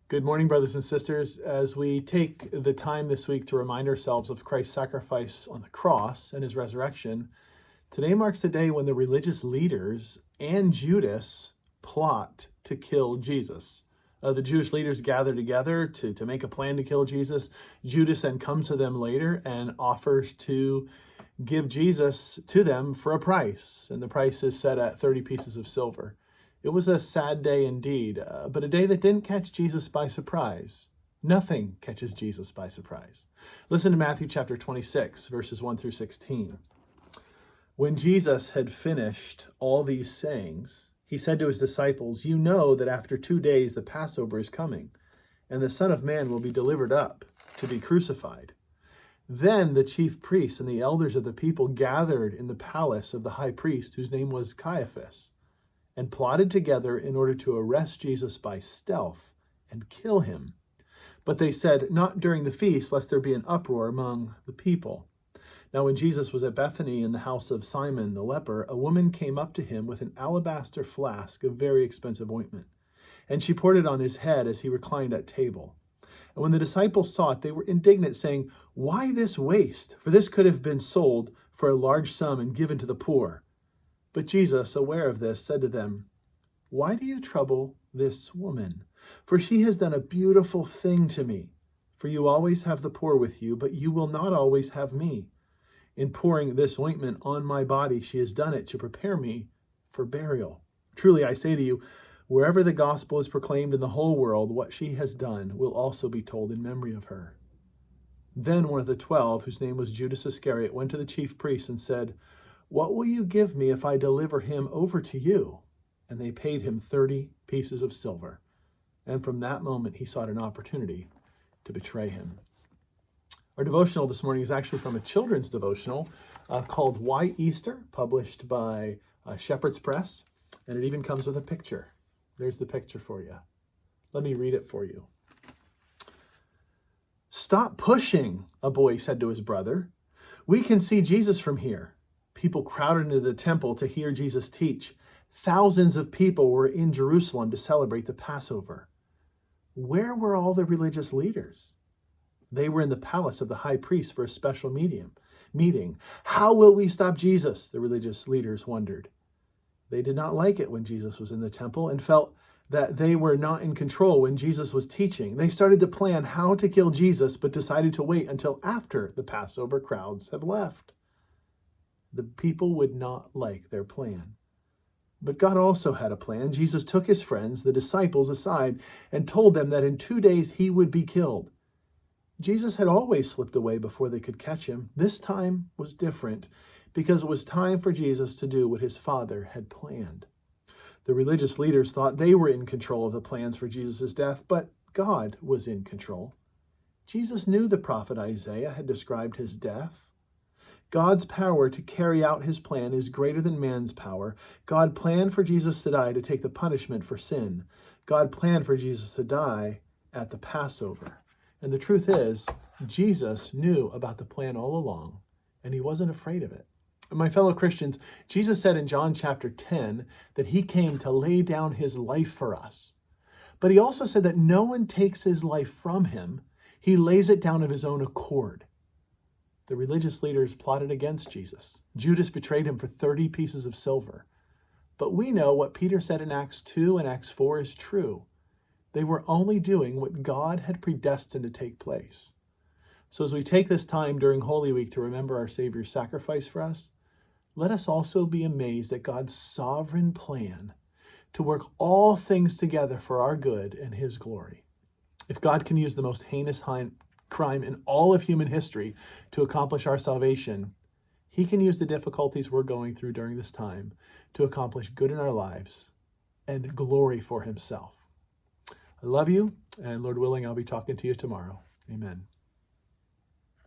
Good morning, brothers and sisters. As we take the time this week to remind ourselves of Christ's sacrifice on the cross and his resurrection, today marks the day when the religious leaders and Judas plot to kill Jesus. The Jewish leaders gather together to make a plan to kill Jesus. Judas then comes to them later and offers to give Jesus to them for a price, and the price is set at 30 pieces of silver. It was a sad day indeed, but a day that didn't catch Jesus by surprise. Nothing catches Jesus by surprise. Listen to Matthew chapter 26, verses 1 through 16. When Jesus had finished all these sayings, he said to his disciples, "You know that after 2 days the Passover is coming, and the Son of Man will be delivered up to be crucified." Then the chief priests and the elders of the people gathered in the palace of the high priest, whose name was Caiaphas, and plotted together in order to arrest Jesus by stealth and kill him. But they said, "Not during the feast, lest there be an uproar among the people." Now when Jesus was at Bethany in the house of Simon the leper, a woman came up to him with an alabaster flask of very expensive ointment, and she poured it on his head as he reclined at table. And when the disciples saw it, they were indignant, saying, "Why this waste? For this could have been sold for a large sum and given to the poor." But Jesus, aware of this, said to them, "Why do you trouble this woman? For she has done a beautiful thing to me. For you always have the poor with you, but you will not always have me. In pouring this ointment on my body, she has done it to prepare me for burial. Truly, I say to you, wherever the gospel is proclaimed in the whole world, what she has done will also be told in memory of her." Then one of the 12, whose name was Judas Iscariot, went to the chief priests and said, "What will you give me if I deliver him over to you?" And they paid him 30 pieces of silver. And from that moment, he sought an opportunity to betray him. Our devotional this morning is actually from a children's devotional called Why Easter, published by Shepherd's Press. And it even comes with a picture. There's the picture for you. Let me read it for you. "Stop pushing," a boy said to his brother. "We can see Jesus from here." People crowded into the temple to hear Jesus teach. Thousands of people were in Jerusalem to celebrate the Passover. Where were all the religious leaders? They were in the palace of the high priest for a special meeting. How will we stop Jesus? The religious leaders wondered. They did not like it when Jesus was in the temple and felt that they were not in control when Jesus was teaching. They started to plan how to kill Jesus, but decided to wait until after the Passover crowds have left. The people would not like their plan. But God also had a plan. Jesus took his friends, the disciples, aside and told them that in 2 days he would be killed. Jesus had always slipped away before they could catch him. This time was different because it was time for Jesus to do what his Father had planned. The religious leaders thought they were in control of the plans for Jesus' death, but God was in control. Jesus knew the prophet Isaiah had described his death. God's power to carry out his plan is greater than man's power. God planned for Jesus to die to take the punishment for sin. God planned for Jesus to die at the Passover. And the truth is, Jesus knew about the plan all along, and he wasn't afraid of it. My fellow Christians, Jesus said in John chapter 10 that he came to lay down his life for us. But he also said that no one takes his life from him. He lays it down of his own accord. The religious leaders plotted against Jesus. Judas betrayed him for 30 pieces of silver. But we know what Peter said in Acts 2 and Acts 4 is true. They were only doing what God had predestined to take place. So as we take this time during Holy Week to remember our Savior's sacrifice for us, let us also be amazed at God's sovereign plan to work all things together for our good and his glory. If God can use the most heinous crime in all of human history to accomplish our salvation, he can use the difficulties we're going through during this time to accomplish good in our lives and glory for himself. I love you, and Lord willing, I'll be talking to you tomorrow. Amen.